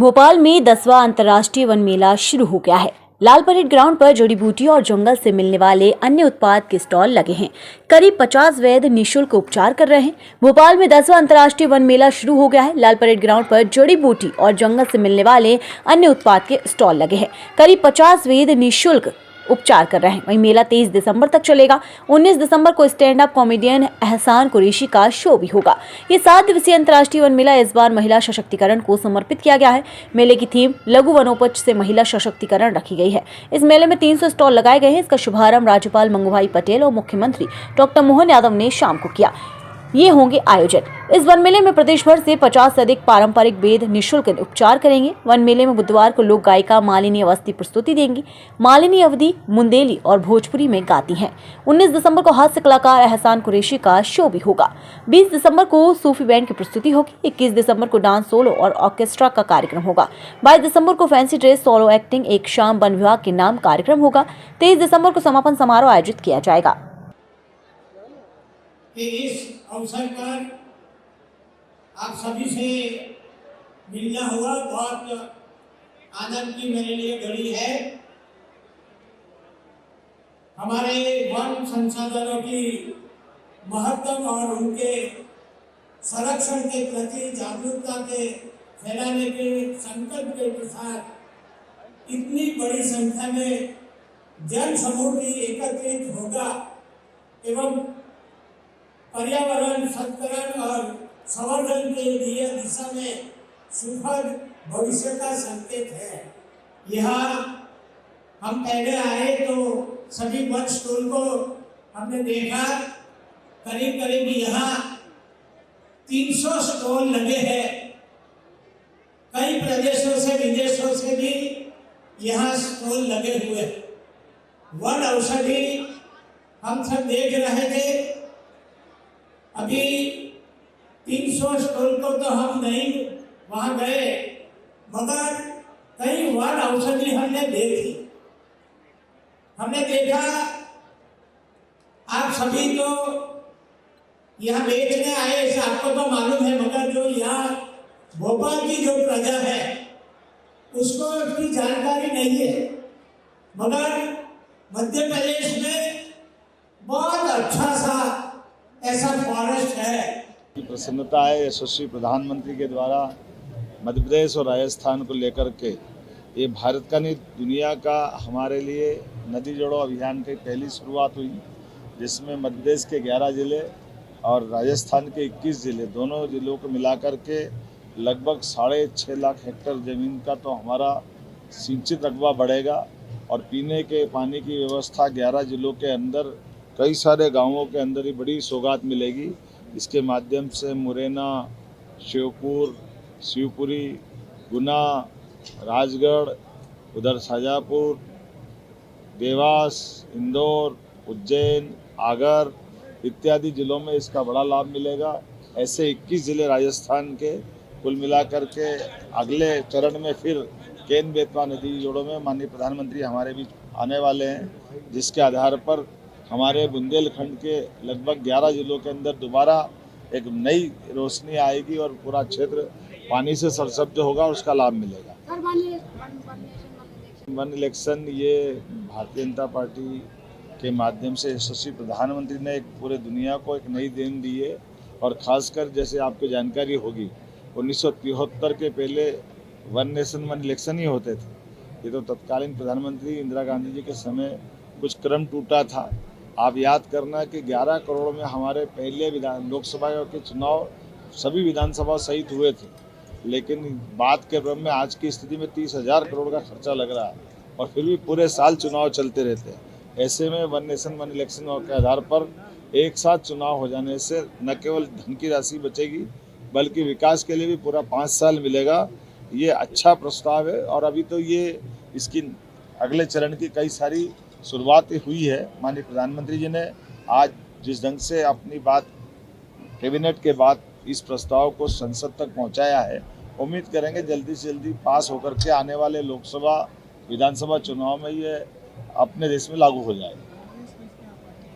भोपाल में 10वां अंतर्राष्ट्रीय वन मेला शुरू हो गया है। लाल परेड ग्राउंड पर जड़ी बूटी और जंगल से मिलने वाले अन्य उत्पाद के स्टॉल लगे हैं। करीब 50 वैद्य निःशुल्क उपचार कर रहे हैं। भोपाल में 10वां अंतर्राष्ट्रीय वन मेला शुरू हो गया है। लाल परेड ग्राउंड पर जड़ी बूटी और जंगल से मिलने वाले अन्य उत्पाद के स्टॉल लगे हैं। करीब 50 वैद्य निःशुल्क उपचार कर रहे हैं। वहीं मेला 23 दिसंबर तक चलेगा। 19 दिसंबर को स्टैंड अप कॉमेडियन एहसान कुरैशी का शो भी होगा। ये 7 दिवसीय अंतर्राष्ट्रीय वन मेला इस बार महिला सशक्तिकरण को समर्पित किया गया है। मेले की थीम लघु वनोपज से महिला सशक्तिकरण रखी गई है। इस मेले में 300 स्टॉल लगाए गए हैं। इसका शुभारंभ राज्यपाल मंगूभाई पटेल और मुख्यमंत्री डॉक्टर मोहन यादव ने शाम को किया। ये होंगे आयोजन। इस वन मेले में प्रदेश भर से 50 से अधिक पारंपरिक वेद निःशुल्क उपचार करेंगे। वन मेले में बुधवार को लोक गायिका मालिनी अवस्थी प्रस्तुति देंगी। मालिनी अवधि मुंदेली और भोजपुरी में गाती हैं। 19 दिसंबर को हास्य कलाकार एहसान कुरैशी का शो भी होगा। 20 दिसंबर को सूफी बैंड की प्रस्तुति होगी। 21 दिसंबर को डांस सोलो और ऑर्केस्ट्रा का कार्यक्रम होगा। 22 दिसंबर को फैंसी ड्रेस सोलो एक्टिंग एक शाम वन विभाग के नाम कार्यक्रम होगा। 23 दिसंबर को समापन समारोह आयोजित किया जाएगा। कि इस अवसर पर आप सभी से मिलना हुआ बहुत आनंद की मेरे लिए घड़ी है। हमारे वन संसाधनों की महत्व और उनके संरक्षण के प्रति जागरूकता के फैलाने के संकल्प के साथ इतनी बड़ी संख्या में जन समूह की एकत्रित होगा एवं पर्यावरण संरक्षण और संवर्धन के लिए दिशा में सुखद भविष्य का संकेत है। यहाँ हम पहले आए तो सभी वन स्टॉल को हमने देखा। करीब करीब यहाँ 300 स्टॉल लगे हैं। कई प्रदेशों से विदेशों से भी यहाँ स्टॉल लगे हुए। वन औषधि हम सब देख रहे थे। अभी 300 स्टॉल को तो हम नहीं वहां गए, मगर कई वन औषधि हमने देखी। हमने देखा आप सभी तो यहाँ बेचने आए, आपको तो मालूम है, मगर जो यहाँ भोपाल की जो प्रजा है उसको उसकी जानकारी नहीं है। मगर मध्य प्रदेश में बहुत अच्छा सा ऐसा फॉरेस्ट है। प्रसन्नता है यशस्वी प्रधानमंत्री के द्वारा मध्य प्रदेश और राजस्थान को लेकर के ये भारत का नहीं दुनिया का हमारे लिए नदी जोड़ो अभियान की पहली शुरुआत हुई, जिसमें मध्य प्रदेश के 11 ज़िले और राजस्थान के 21 ज़िले, दोनों ज़िलों को मिलाकर के लगभग 6.5 लाख हेक्टेयर ज़मीन का तो हमारा सिंचित रकबा बढ़ेगा और पीने के पानी की व्यवस्था 11 ज़िलों के अंदर कई सारे गांवों के अंदर ही बड़ी सौगात मिलेगी। इसके माध्यम से मुरैना, श्योपुर, शिवपुरी, गुना, राजगढ़, उधर शाजापुर, देवास, इंदौर, उज्जैन, आगर इत्यादि ज़िलों में इसका बड़ा लाभ मिलेगा। ऐसे 21 ज़िले राजस्थान के कुल मिलाकर के अगले चरण में फिर केन बेतवा नदी जोड़ों में माननीय प्रधानमंत्री हमारे बीच आने वाले हैं, जिसके आधार पर हमारे बुंदेलखंड के लगभग 11 ज़िलों के अंदर दोबारा एक नई रोशनी आएगी और पूरा क्षेत्र पानी से सरसब्ज होगा और उसका लाभ मिलेगा। वन इलेक्शन ये भारतीय जनता पार्टी के माध्यम से यशस्वी प्रधानमंत्री ने एक पूरे दुनिया को एक नई देन दी है। और ख़ासकर जैसे आपको जानकारी होगी 1973 के पहले वन नेशन वन इलेक्शन ही होते थे। ये तो तत्कालीन प्रधानमंत्री इंदिरा गांधी जी के समय कुछ क्रम टूटा था। आप याद करना कि 11 करोड़ में हमारे पहले लोकसभा के चुनाव सभी विधानसभा सहित हुए थे, लेकिन बात के क्रम में आज की स्थिति में 30,000 करोड़ का खर्चा लग रहा है और फिर भी पूरे साल चुनाव चलते रहते हैं। ऐसे में वन नेशन वन इलेक्शन के आधार पर एक साथ चुनाव हो जाने से न केवल धन की राशि बचेगी बल्कि विकास के लिए भी पूरा 5 साल मिलेगा। ये अच्छा प्रस्ताव है और अभी तो ये इसकी अगले चरण की कई सारी शुरुआत हुई है। माननीय प्रधानमंत्री जी ने आज जिस ढंग से अपनी बात कैबिनेट के बाद इस प्रस्ताव को संसद तक पहुंचाया है, उम्मीद करेंगे जल्दी से जल्दी पास होकर के आने वाले लोकसभा विधानसभा चुनाव में ये अपने देश में लागू हो जाएगा।